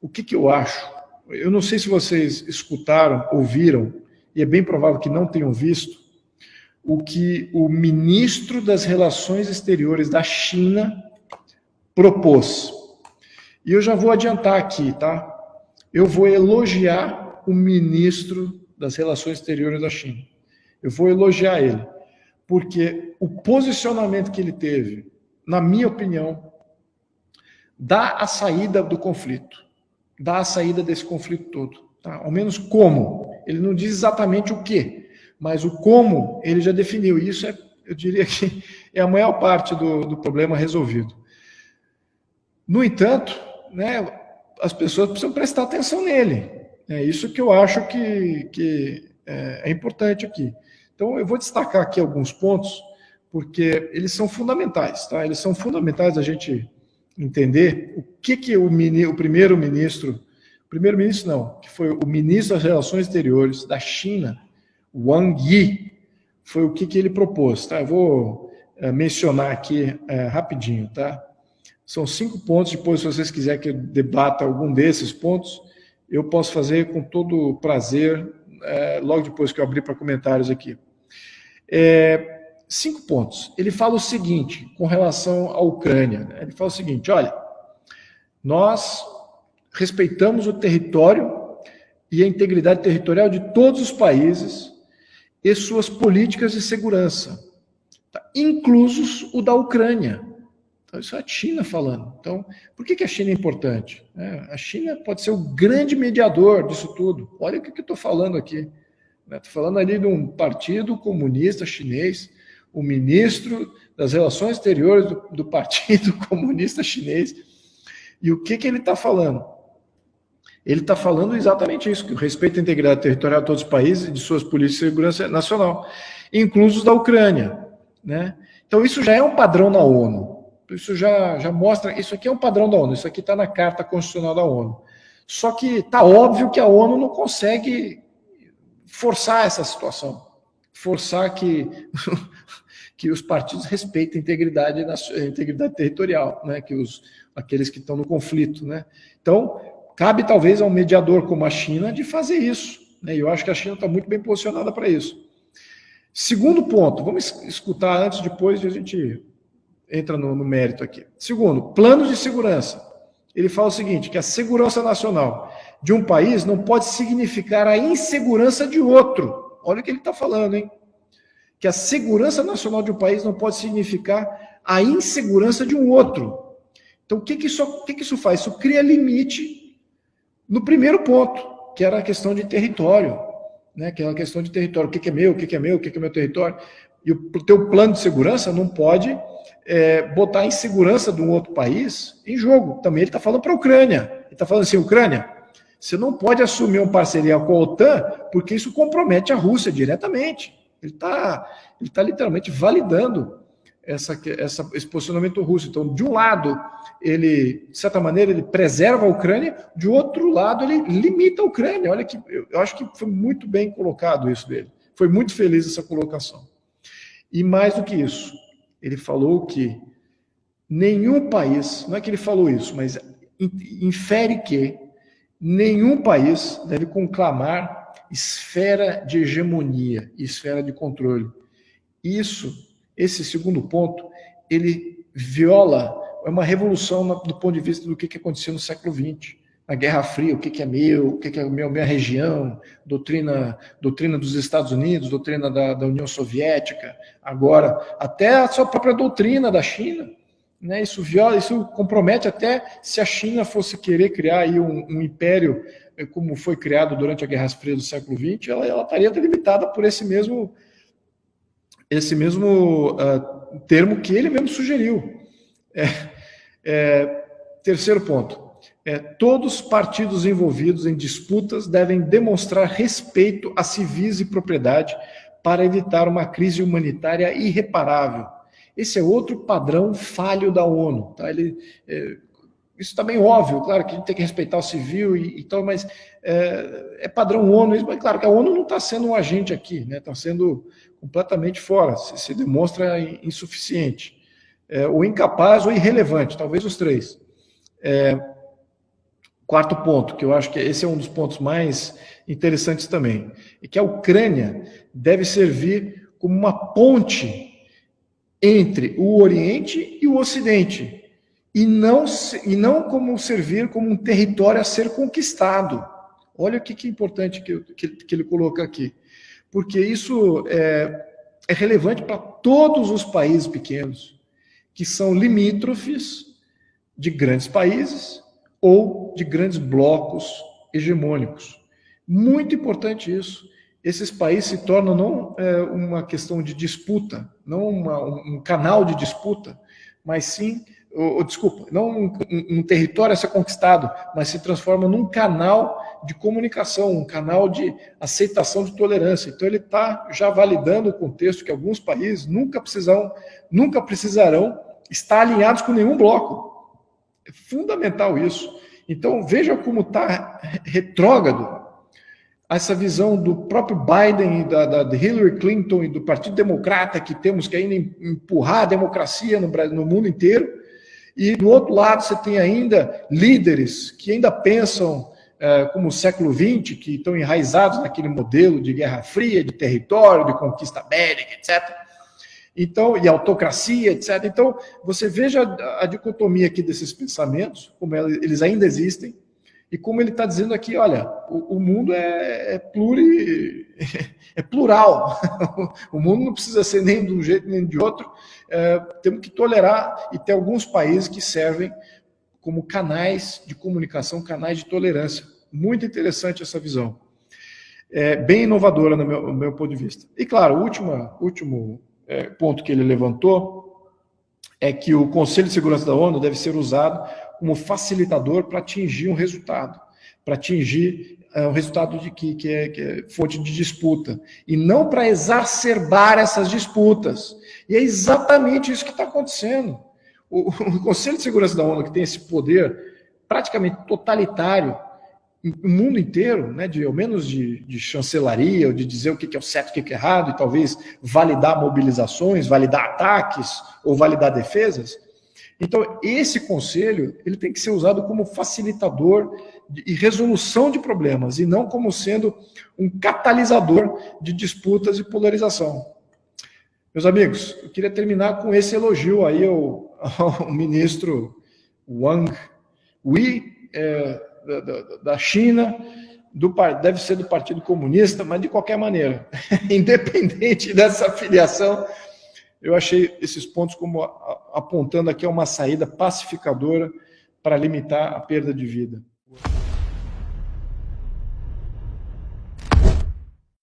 O que eu acho? Eu não sei se vocês escutaram, ouviram, e é bem provável que não tenham visto, o que o ministro das Relações Exteriores da China propôs. E eu já vou adiantar aqui, tá? Eu vou elogiar o ministro das Relações Exteriores da China. Eu vou elogiar ele, porque o posicionamento que ele teve, na minha opinião, dá a saída do conflito, dá a saída desse conflito todo, tá? Ao menos como. Ele não diz exatamente o que, mas o como ele já definiu. E isso é, eu diria que é a maior parte do problema resolvido. No entanto, né, as pessoas precisam prestar atenção nele. É isso que eu acho que é importante aqui. Então, eu vou destacar aqui alguns pontos, porque eles são fundamentais, tá? Eles são fundamentais a gente entender o que o primeiro-ministro não, que foi o ministro das Relações Exteriores da China, Wang Yi, foi o que ele propôs, tá? Eu vou mencionar aqui rapidinho, tá? São 5 pontos, depois se vocês quiserem que eu debata algum desses pontos, eu posso fazer com todo prazer, logo depois que eu abrir para comentários aqui. 5 pontos. Ele fala o seguinte, com relação à Ucrânia, né? Ele fala o seguinte, olha, nós respeitamos o território e a integridade territorial de todos os países e suas políticas de segurança, tá? Inclusos o da Ucrânia. Então, isso é a China falando. Então, por que a China é importante? A China pode ser o grande mediador disso tudo. Olha o que eu estou falando aqui. Estou falando ali de um partido comunista chinês, o ministro das Relações Exteriores do Partido Comunista Chinês. E o que ele está falando? Ele está falando exatamente isso, que respeita a integridade territorial de todos os países e de suas políticas de segurança nacional, inclusos da Ucrânia, né? Então, isso já é um padrão na ONU. Isso já mostra, isso aqui é um padrão da ONU, isso aqui está na Carta Constitucional da ONU. Só que está óbvio que a ONU não consegue forçar essa situação, forçar que os partidos respeitem a integridade territorial, né? Que aqueles que estão no conflito, né? Então, cabe talvez a um mediador como a China de fazer isso, né? E eu acho que a China está muito bem posicionada para isso. Segundo ponto, vamos escutar antes, depois a gente entra no mérito aqui. Segundo, planos de segurança. Ele fala o seguinte, que a segurança nacional de um país não pode significar a insegurança de outro. Olha o que ele está falando, hein? Que a segurança nacional de um país não pode significar a insegurança de um outro. Então, o que isso faz? Isso cria limite no primeiro ponto, que era a questão de território, né? Que é a questão de território. O que é meu, o que é meu, o que é meu território. E o teu plano de segurança não pode botar a insegurança de um outro país em jogo. Também ele está falando para a Ucrânia. Ele está falando assim, Ucrânia, você não pode assumir uma parceria com a OTAN, porque isso compromete a Rússia diretamente. Ele está literalmente validando esse posicionamento russo. Então, de um lado, ele, de certa maneira, ele preserva a Ucrânia, de outro lado, ele limita a Ucrânia. Olha que eu acho que foi muito bem colocado isso dele. Foi muito feliz essa colocação. E mais do que isso, ele falou que nenhum país, não é que ele falou isso, mas infere que nenhum país deve conclamar esfera de hegemonia, esfera de controle. Esse segundo ponto, ele viola, é uma revolução do ponto de vista do que aconteceu no século XX. Na Guerra Fria, o que é meu, o que é minha região, doutrina dos Estados Unidos, doutrina da União Soviética, agora até a sua própria doutrina da China, né? Isso compromete até se a China fosse querer criar aí um império como foi criado durante a Guerra Fria do século XX, ela estaria delimitada por esse mesmo termo que ele mesmo sugeriu. Terceiro ponto. Todos os partidos envolvidos em disputas devem demonstrar respeito a civis e propriedade para evitar uma crise humanitária irreparável. Esse é outro padrão falho da ONU. Tá? Isso está bem óbvio, claro que a gente tem que respeitar o civil e tal, mas é padrão ONU. Mas claro que a ONU não está sendo um agente aqui, né? Está sendo completamente fora, se demonstra insuficiente, ou incapaz ou irrelevante, talvez os três. Quarto ponto, que eu acho que esse é um dos pontos mais interessantes também, é que a Ucrânia deve servir como uma ponte entre o Oriente e o Ocidente, e não como servir como um território a ser conquistado. Olha o que é importante que ele coloca aqui, porque isso é relevante para todos os países pequenos, que são limítrofes de grandes países ou de grandes blocos hegemônicos. Muito importante isso. Esses países se tornam não uma questão de disputa, não um canal de disputa, mas sim, não um território a ser conquistado, mas se transforma num canal de comunicação, um canal de aceitação de tolerância. Então ele está já validando o contexto que alguns países nunca precisarão estar alinhados com nenhum bloco. É fundamental isso. Então, veja como está retrógrado essa visão do próprio Biden e da Hillary Clinton e do Partido Democrata, que temos que ainda empurrar a democracia no mundo inteiro. E, do outro lado, você tem ainda líderes que ainda pensam como o século XX, que estão enraizados naquele modelo de Guerra Fria, de território, de conquista bélica, etc., então, e autocracia, etc. Então, você veja a dicotomia aqui desses pensamentos, como eles ainda existem, e como ele está dizendo aqui, olha, o mundo é plural. O mundo não precisa ser nem de um jeito nem de outro. Temos que tolerar, e tem alguns países que servem como canais de comunicação, canais de tolerância. Muito interessante essa visão. Bem inovadora no meu ponto de vista. E, claro, o último ponto que ele levantou é que o Conselho de Segurança da ONU deve ser usado como facilitador para atingir um resultado, para atingir um resultado que é fonte de disputa, e não para exacerbar essas disputas. E é exatamente isso que está acontecendo. O Conselho de Segurança da ONU, que tem esse poder praticamente totalitário no mundo inteiro, né, ao menos de chancelaria, ou de dizer o que é o certo e o que é errado, e talvez validar mobilizações, validar ataques ou validar defesas. Então, esse conselho ele tem que ser usado como facilitador e resolução de problemas, e não como sendo um catalisador de disputas e polarização. Meus amigos, eu queria terminar com esse elogio aí ao ministro Wang Yi, da China, deve ser do Partido Comunista, mas de qualquer maneira, independente dessa filiação, eu achei esses pontos como apontando aqui a uma saída pacificadora para limitar a perda de vida.